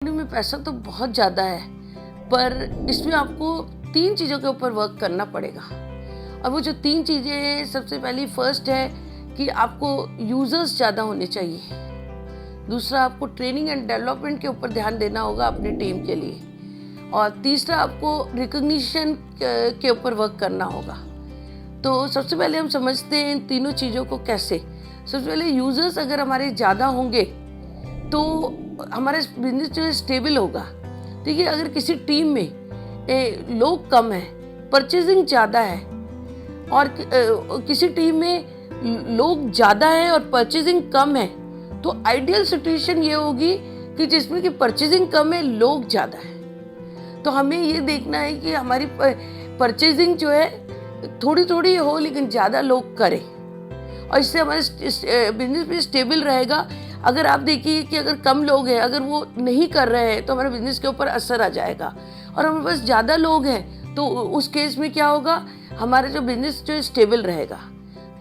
में पैसा तो बहुत ज़्यादा है, पर इसमें आपको 3 चीज़ों के ऊपर वर्क करना पड़ेगा। और वो जो 3 चीज़ें हैं, सबसे पहली फर्स्ट है कि आपको यूज़र्स ज़्यादा होने चाहिए। दूसरा, आपको ट्रेनिंग एंड डेवलपमेंट के ऊपर ध्यान देना होगा अपनी टीम के लिए। और तीसरा, आपको रिकॉग्निशन के ऊपर वर्क करना होगा। तो सबसे पहले हम समझते हैं इन तीनों चीज़ों को कैसे। सबसे पहले, यूज़र्स अगर हमारे ज़्यादा होंगे तो हमारा बिजनेस जो है स्टेबल होगा। देखिए, अगर किसी टीम में लोग कम हैं, परचेजिंग ज़्यादा है, और किसी टीम में लोग ज़्यादा हैं और परचेजिंग कम है, तो आइडियल सिचुएशन ये होगी कि जिसमें कि परचेजिंग कम है, लोग ज़्यादा है। तो हमें ये देखना है कि हमारी परचेजिंग जो है थोड़ी थोड़ी हो, लेकिन ज़्यादा लोग करें, और इससे हमारे बिजनेस भी स्टेबल रहेगा। अगर आप देखिए कि अगर कम लोग हैं, अगर वो नहीं कर रहे हैं, तो हमारे बिजनेस के ऊपर असर आ जाएगा। और हमारे पास ज़्यादा लोग हैं तो उस केस में क्या होगा, हमारा जो बिजनेस जो स्टेबल रहेगा।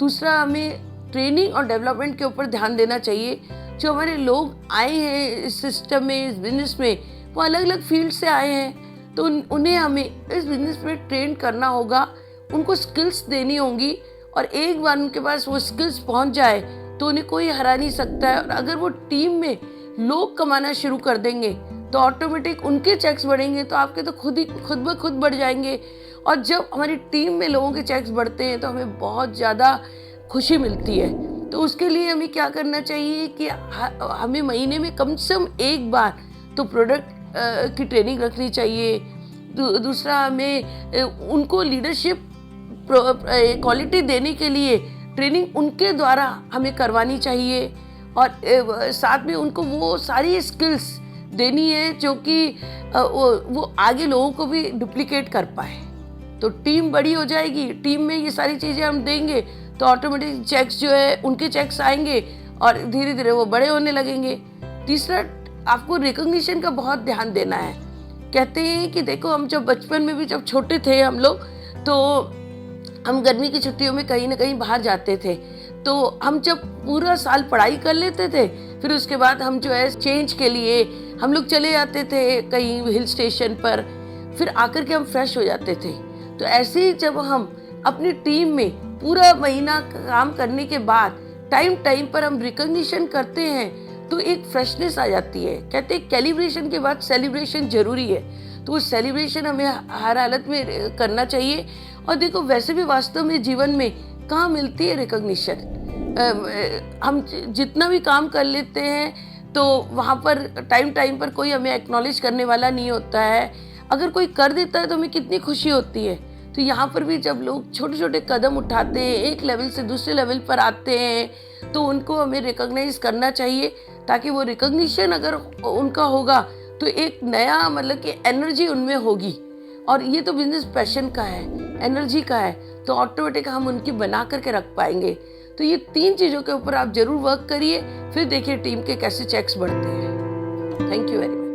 दूसरा, हमें ट्रेनिंग और डेवलपमेंट के ऊपर ध्यान देना चाहिए। जो हमारे लोग आए हैं इस सिस्टम में, इस बिजनेस में, वो अलग अलग फील्ड से आए हैं, तो उन्हें हमें इस बिजनेस में ट्रेन करना होगा, उनको स्किल्स देनी होंगी। और एक बार उनके पास वो स्किल्स पहुंच जाए तो उन्हें कोई हरा नहीं सकता है। और अगर वो टीम में लोग कमाना शुरू कर देंगे तो ऑटोमेटिक उनके चेक्स बढ़ेंगे, तो आपके तो खुद ब खुद बढ़ जाएंगे। और जब हमारी टीम में लोगों के चेक्स बढ़ते हैं तो हमें बहुत ज़्यादा खुशी मिलती है। तो उसके लिए हमें क्या करना चाहिए कि हमें महीने में कम से कम एक बार तो प्रोडक्ट की ट्रेनिंग रखनी चाहिए। दूसरा, हमें उनको लीडरशिप क्वालिटी देने के लिए ट्रेनिंग उनके द्वारा हमें करवानी चाहिए। और साथ में उनको वो सारी स्किल्स देनी है जो कि वो आगे लोगों को भी डुप्लीकेट कर पाए। तो टीम बड़ी हो जाएगी, टीम में ये सारी चीज़ें हम देंगे तो ऑटोमेटिक चेक्स जो है उनके चेक्स आएंगे और धीरे धीरे वो बड़े होने लगेंगे। तीसरा, आपको रिकॉग्निशन का बहुत ध्यान देना है। कहते हैं कि देखो, हम जब बचपन में भी जब छोटे थे हम लोग, तो हम गर्मी की छुट्टियों में कहीं ना कहीं बाहर जाते थे। तो हम जब पूरा साल पढ़ाई कर लेते थे, फिर उसके बाद हम जो है चेंज के लिए हम लोग चले जाते थे कहीं हिल स्टेशन पर, फिर आकर के हम फ्रेश हो जाते थे। तो ऐसे ही जब हम अपनी टीम में पूरा महीना काम करने के बाद टाइम पर हम रिकॉग्निशन करते हैं तो एक फ्रेशनेस आ जाती है। कहते हैं कैलिब्रेशन के बाद सेलिब्रेशन जरूरी है, तो वो सेलिब्रेशन हमें हर हालत में करना चाहिए। और देखो, वैसे भी वास्तव में जीवन में कहाँ मिलती है रिकॉग्निशन। हम जितना भी काम कर लेते हैं तो वहाँ पर टाइम पर कोई हमें एक्नॉलेज करने वाला नहीं होता है। अगर कोई कर देता है तो हमें कितनी खुशी होती है। तो यहाँ पर भी जब लोग छोटे छोटे कदम उठाते हैं, एक लेवल से दूसरे लेवल पर आते हैं, तो उनको हमें रिकॉग्नाइज करना चाहिए, ताकि वो रिकॉग्निशन अगर उनका होगा तो एक नया मतलब कि एनर्जी उनमें होगी। और ये तो बिजनेस पैशन का है, एनर्जी का है, तो ऑटोमेटिक हम उनकी बना करके रख पाएंगे। तो ये 3 चीज़ों के ऊपर आप जरूर वर्क करिए, फिर देखिए टीम के कैसे चेक्स बढ़ते हैं। Thank you very much.